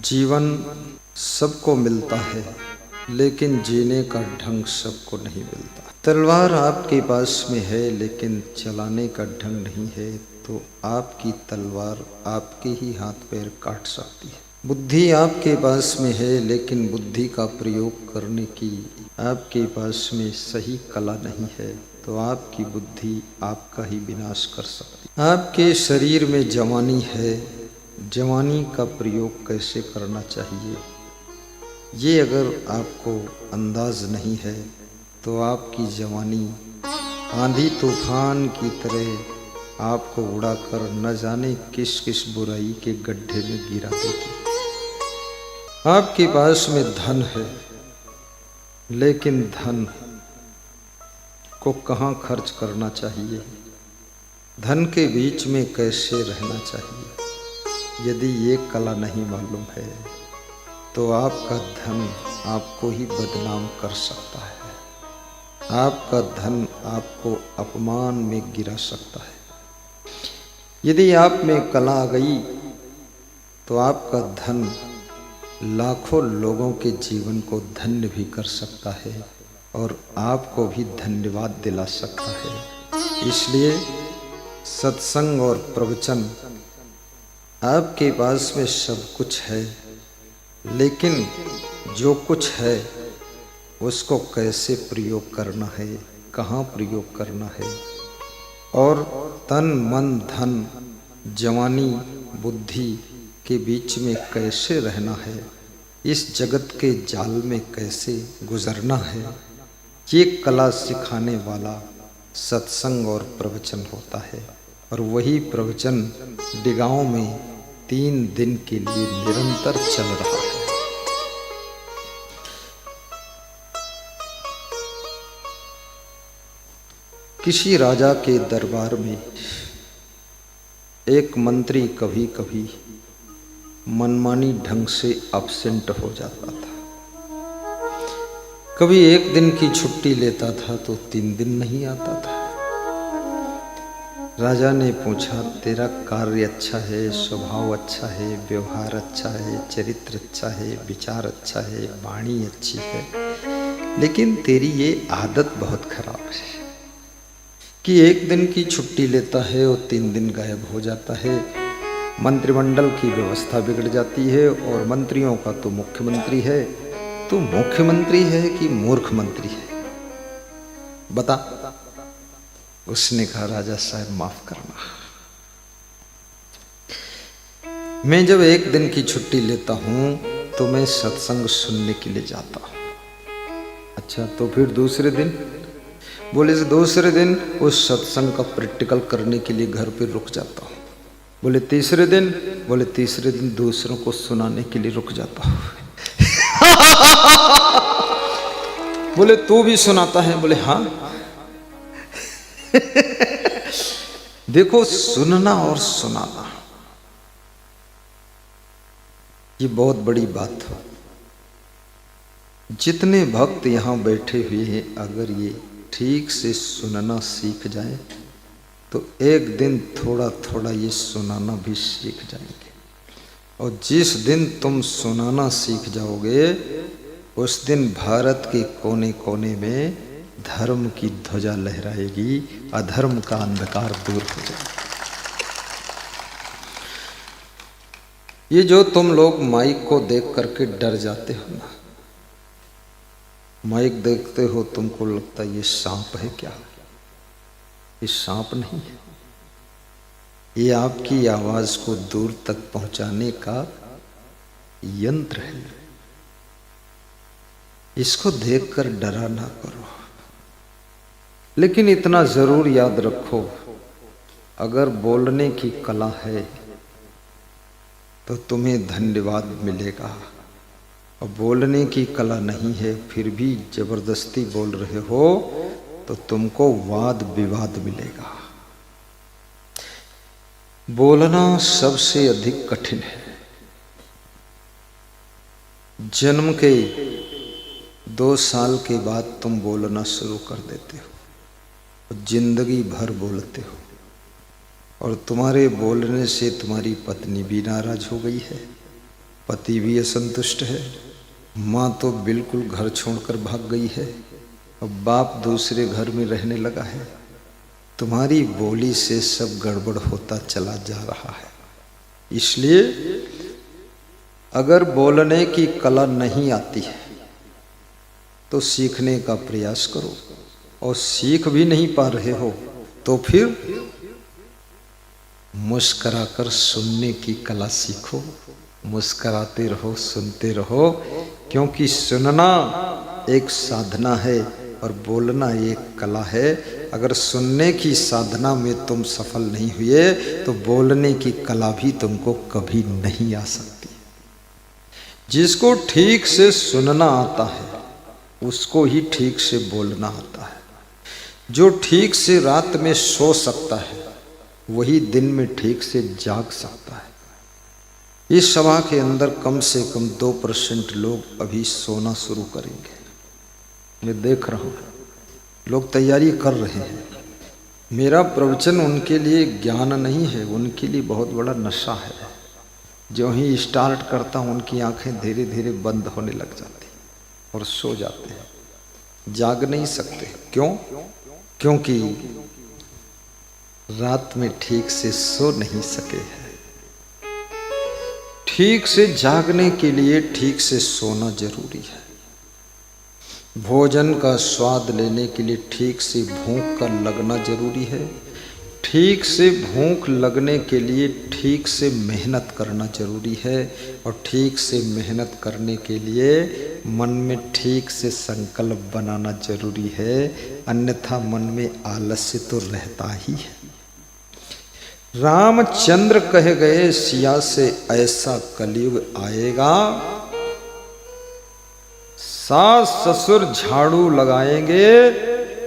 जीवन सबको मिलता है, लेकिन जीने का ढंग सबको नहीं मिलता। तलवार आपके पास में है, लेकिन चलाने का ढंग नहीं है, तो आपकी तलवार आपके ही हाथ पैर काट सकती है। बुद्धि आपके पास में है, लेकिन बुद्धि का प्रयोग करने की आपके पास में सही कला नहीं है, तो आपकी बुद्धि आपका ही विनाश कर सकती है। आपके शरीर में जवानी है, जवानी का प्रयोग कैसे करना चाहिए ये अगर आपको अंदाज नहीं है, तो आपकी जवानी आंधी तूफान की तरह आपको उड़ाकर न जाने किस किस बुराई के गड्ढे में गिरा देगी। आपके पास में धन है, लेकिन धन को कहाँ खर्च करना चाहिए, धन के बीच में कैसे रहना चाहिए, यदि ये कला नहीं मालूम है, तो आपका धन आपको ही बदनाम कर सकता है। आपका धन आपको अपमान में गिरा सकता है। यदि आप में कला आ गई, तो आपका धन लाखों लोगों के जीवन को धन्य भी कर सकता है और आपको भी धन्यवाद दिला सकता है। इसलिए सत्संग और प्रवचन, आपके पास में सब कुछ है, लेकिन जो कुछ है उसको कैसे प्रयोग करना है, कहाँ प्रयोग करना है, और तन मन धन जवानी बुद्धि के बीच में कैसे रहना है, इस जगत के जाल में कैसे गुजरना है, ये कला सिखाने वाला सत्संग और प्रवचन होता है। और वही प्रवचन डिगांव में 3 दिन के लिए निरंतर चल रहा है। किसी राजा के दरबार में एक मंत्री कभी कभी मनमानी ढंग से एब्सेंट हो जाता था। कभी 1 दिन की छुट्टी लेता था तो 3 दिन नहीं आता था। राजा ने पूछा, तेरा कार्य अच्छा है, स्वभाव अच्छा है, व्यवहार अच्छा है, चरित्र अच्छा है, विचार अच्छा है, वाणी अच्छी है, लेकिन तेरी ये आदत बहुत खराब है कि 1 दिन की छुट्टी लेता है और 3 दिन गायब हो जाता है। मंत्रिमंडल की व्यवस्था बिगड़ जाती है और मंत्रियों का तो मुख्यमंत्री है। तो मुख्यमंत्री है कि मूर्ख मंत्री है, बता। उसने कहा, राजा साहब माफ करना, मैं जब 1 दिन की छुट्टी लेता हूं तो मैं सत्संग सुनने के लिए जाता हूं। अच्छा, तो फिर दूसरे दिन? बोले, दूसरे दिन उस सत्संग का प्रैक्टिकल करने के लिए घर पे रुक जाता हूं। बोले तीसरे दिन? बोले तीसरे दिन दूसरों को सुनाने के लिए रुक जाता हूं। बोले तू भी सुनाता है? बोले हाँ। देखो, सुनना और सुनाना ये बहुत बड़ी बात है। जितने भक्त यहां बैठे हुए हैं, अगर ये ठीक से सुनना सीख जाए तो एक दिन थोड़ा थोड़ा ये सुनाना भी सीख जाएंगे। और जिस दिन तुम सुनाना सीख जाओगे, उस दिन भारत के कोने कोने में धर्म की ध्वजा लहराएगी, अधर्म का अंधकार दूर हो जाएगा। ये जो तुम लोग माइक को देख करके डर जाते हो ना, माइक देखते हो तुमको लगता है ये सांप है क्या? ये सांप नहीं है, ये आपकी आवाज को दूर तक पहुंचाने का यंत्र है। इसको देखकर डरा ना करो। लेकिन इतना जरूर याद रखो, अगर बोलने की कला है तो तुम्हें धन्यवाद मिलेगा, और बोलने की कला नहीं है फिर भी जबरदस्ती बोल रहे हो तो तुमको वाद विवाद मिलेगा। बोलना सबसे अधिक कठिन है। जन्म के 2 साल के बाद तुम बोलना शुरू कर देते हो, जिंदगी भर बोलते हो, और तुम्हारे बोलने से तुम्हारी पत्नी भी नाराज हो गई है, पति भी असंतुष्ट है, माँ तो बिल्कुल घर छोड़कर भाग गई है, अब बाप दूसरे घर में रहने लगा है। तुम्हारी बोली से सब गड़बड़ होता चला जा रहा है। इसलिए अगर बोलने की कला नहीं आती है तो सीखने का प्रयास करो, और सीख भी नहीं पा रहे हो तो फिर मुस्कुराकर सुनने की कला सीखो। मुस्कुराते रहो, सुनते रहो, क्योंकि सुनना एक साधना है और बोलना एक कला है। अगर सुनने की साधना में तुम सफल नहीं हुए तो बोलने की कला भी तुमको कभी नहीं आ सकती। जिसको ठीक से सुनना आता है उसको ही ठीक से बोलना आता है। जो ठीक से रात में सो सकता है वही दिन में ठीक से जाग सकता है। इस सभा के अंदर कम से कम 2% लोग अभी सोना शुरू करेंगे। मैं देख रहा हूँ लोग तैयारी कर रहे हैं। मेरा प्रवचन उनके लिए ज्ञान नहीं है, उनके लिए बहुत बड़ा नशा है। जो ही स्टार्ट करता हूँ उनकी आंखें धीरे धीरे बंद होने लग जाती और सो जाते हैं, जाग नहीं सकते। क्यों? क्योंकि रात में ठीक से सो नहीं सके हैं। ठीक से जागने के लिए ठीक से सोना जरूरी है। भोजन का स्वाद लेने के लिए ठीक से भूख का लगना जरूरी है। ठीक से भूख लगने के लिए ठीक से मेहनत करना जरूरी है, और ठीक से मेहनत करने के लिए मन में ठीक से संकल्प बनाना जरूरी है, अन्यथा मन में आलस्य तो रहता ही है। रामचंद्र कह गए सिया से ऐसा कलयुग आएगा, सास ससुर झाड़ू लगाएंगे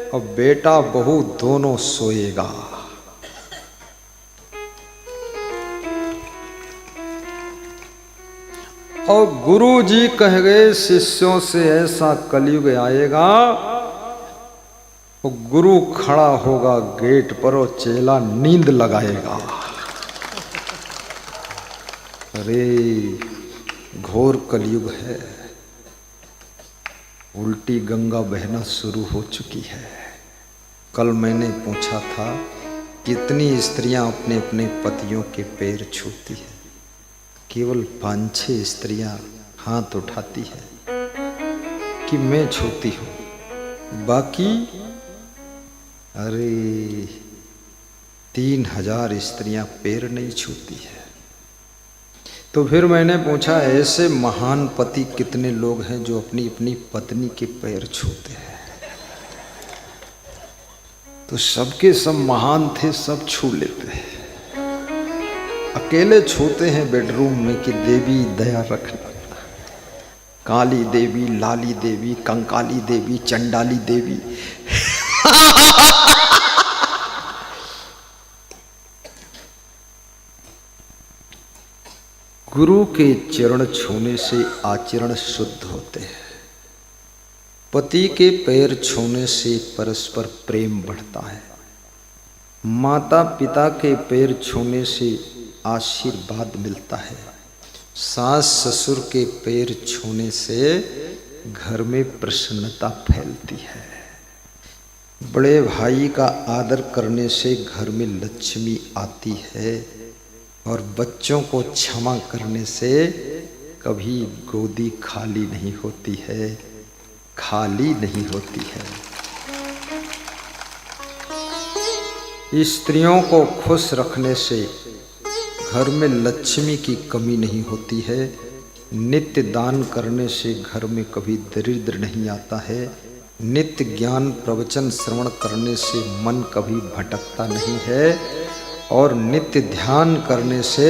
और बेटा बहू दोनों सोएगा। और गुरु जी कह गए शिष्यों से ऐसा कलयुग आएगा, और गुरु खड़ा होगा गेट पर और चेला नींद लगाएगा। अरे घोर कलयुग है, उल्टी गंगा बहना शुरू हो चुकी है। कल मैंने पूछा था कितनी स्त्रियां अपने अपने पतियों के पैर छूती है। केवल 5-6 स्त्रियां हाथ उठाती है कि मैं छूती हूं, बाकी अरे 3000 स्त्रियां पैर नहीं छूती है। तो फिर मैंने पूछा ऐसे महान पति कितने लोग हैं जो अपनी अपनी पत्नी के पैर छूते हैं? तो सबके सब महान थे, सब छू लेते हैं। अकेले छूते हैं बेडरूम में कि देवी दया रखना। काली देवी, लाली देवी, कंकाली देवी, चंडाली देवी। गुरु के चरण छूने से आचरण शुद्ध होते हैं। पति के पैर छूने से परस्पर प्रेम बढ़ता है। माता पिता के पैर छूने से आशीर्वाद मिलता है। सास ससुर के पैर छूने से घर में प्रसन्नता फैलती है। बड़े भाई का आदर करने से घर में लक्ष्मी आती है, और बच्चों को क्षमा करने से कभी गोदी खाली नहीं होती है, खाली नहीं होती है। स्त्रियों को खुश रखने से घर में लक्ष्मी की कमी नहीं होती है। नित्य दान करने से घर में कभी दरिद्र नहीं आता है। नित्य ज्ञान प्रवचन श्रवण करने से मन कभी भटकता नहीं है, और नित्य ध्यान करने से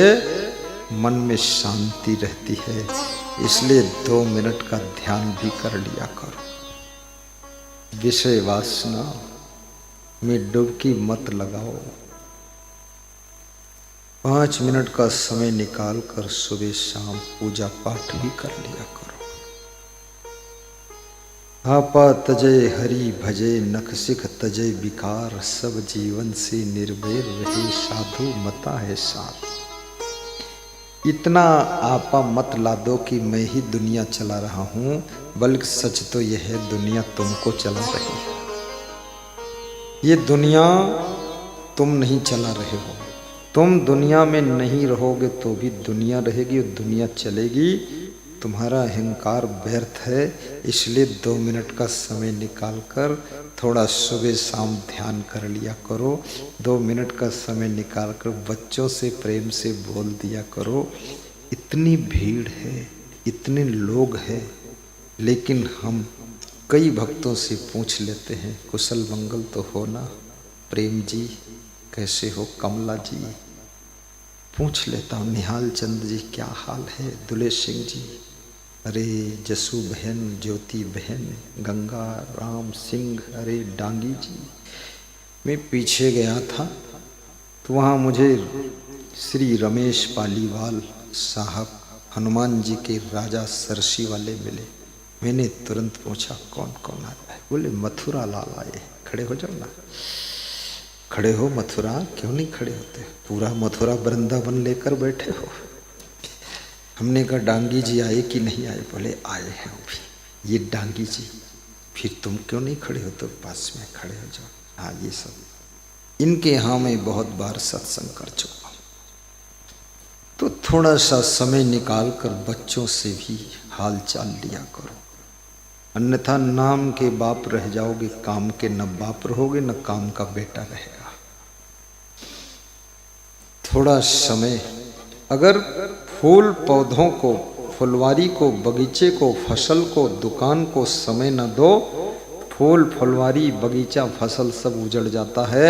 मन में शांति रहती है। इसलिए 2 मिनट का ध्यान भी कर लिया करो। विषय वासना में डुबकी मत लगाओ। 5 मिनट का समय निकाल कर सुबह शाम पूजा पाठ भी कर लिया करो। आपा तजय हरि भजे नख सिख तजय विकार, सब जीवन से निर्भय रहे साधु मता है साथ। इतना आपा मत ला दो कि मैं ही दुनिया चला रहा हूँ, बल्कि सच तो यह है दुनिया तुमको चला रही है। ये दुनिया तुम नहीं चला रहे हो। तुम दुनिया में नहीं रहोगे तो भी दुनिया रहेगी और दुनिया चलेगी। तुम्हारा अहंकार व्यर्थ है, इसलिए 2 मिनट का समय निकालकर थोड़ा सुबह शाम ध्यान कर लिया करो। 2 मिनट का समय निकालकर बच्चों से प्रेम से बोल दिया करो। इतनी भीड़ है, इतने लोग हैं, लेकिन हम कई भक्तों से पूछ लेते हैं, कुशल मंगल तो हो ना, प्रेम जी कैसे हो, कमला जी पूछ लेता हूँ, निहाल चंद जी क्या हाल है, दुले सिंह जी, अरे जसू बहन, ज्योति बहन, गंगा राम सिंह, अरे डांगी जी। मैं पीछे गया था तो वहाँ मुझे श्री रमेश पालीवाल साहब हनुमान जी के राजा सरसी वाले मिले। मैंने तुरंत पूछा कौन कौन आता है? बोले मथुरा लाल आए। खड़े हो जाओ ना। खड़े हो मथुरा, क्यों नहीं खड़े होते? पूरा मथुरा वृंदावन लेकर बैठे हो। हमने कहा डांगी जी आए कि नहीं आए? बोले आए हैं अभी। ये डांगी जी, फिर तुम क्यों नहीं खड़े हो? तो पास में खड़े हो जाओ। हाँ, ये सब इनके यहाँ मैं बहुत बार सत्संग कर चुका हूँ, तो थोड़ा सा समय निकाल कर बच्चों से भी हाल चाल लिया करो, अन्यथा नाम के बाप रह जाओगे, काम के न बाप रहोगे न काम का बेटा रहेगा। थोड़ा समय, अगर फूल पौधों को, फुलवारी को, बगीचे को, फसल को, दुकान को समय न दो, फूल फुलवारी बगीचा फसल सब उजड़ जाता है।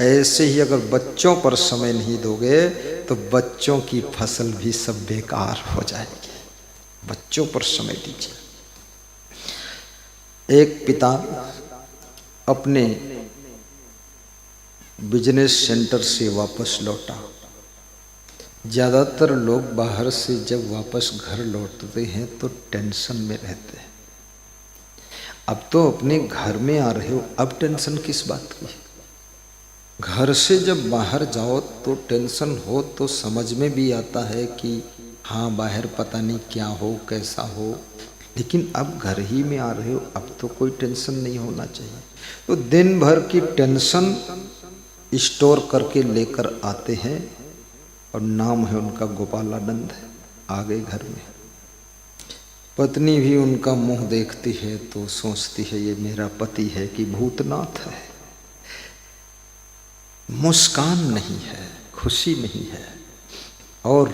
ऐसे ही अगर बच्चों पर समय नहीं दोगे तो बच्चों की फसल भी सब बेकार हो जाएगी। बच्चों पर समय दीजिए। एक पिता अपने बिजनेस सेंटर से वापस लौटा। ज़्यादातर लोग बाहर से जब वापस घर लौटते हैं तो टेंशन में रहते हैं। अब तो अपने घर में आ रहे हो, अब टेंशन किस बात की? घर से जब बाहर जाओ तो टेंशन हो तो समझ में भी आता है कि हाँ बाहर पता नहीं क्या हो, कैसा हो, लेकिन अब घर ही में आ रहे हो, अब तो कोई टेंशन नहीं होना चाहिए। तो दिन भर की टेंशन स्टोर करके लेकर आते हैं और नाम है उनका गोपालानंद। आ गए घर में, पत्नी भी उनका मुंह देखती है तो सोचती है ये मेरा पति है कि भूतनाथ है। मुस्कान नहीं है, खुशी नहीं है। और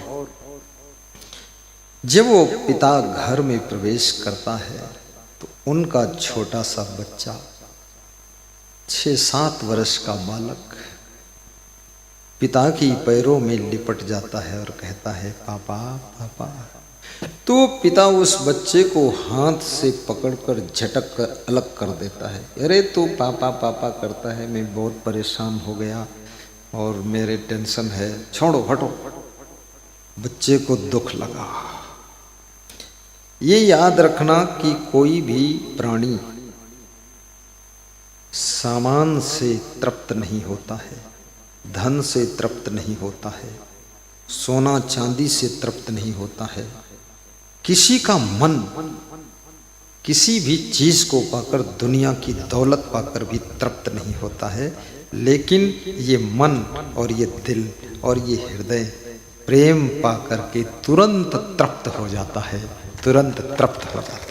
जब वो पिता घर में प्रवेश करता है तो उनका छोटा सा बच्चा 6-7 वर्ष का बालक पिता की पैरों में लिपट जाता है और कहता है पापा पापा। तो पिता उस बच्चे को हाथ से पकड़कर झटक कर अलग कर देता है। अरे तू पापा पापा करता है, मैं बहुत परेशान हो गया और मेरे टेंशन है, छोड़ो हटो। बच्चे को दुख लगा। ये याद रखना कि कोई भी प्राणी सामान से तृप्त नहीं होता है, धन से तृप्त नहीं होता है, सोना चांदी से तृप्त नहीं होता है। किसी का मन किसी भी चीज को पाकर, दुनिया की दौलत पाकर भी तृप्त नहीं होता है, लेकिन ये मन और ये दिल और ये हृदय प्रेम पाकर के तुरंत तृप्त हो जाता है, तुरंत तृप्त हो जाता है।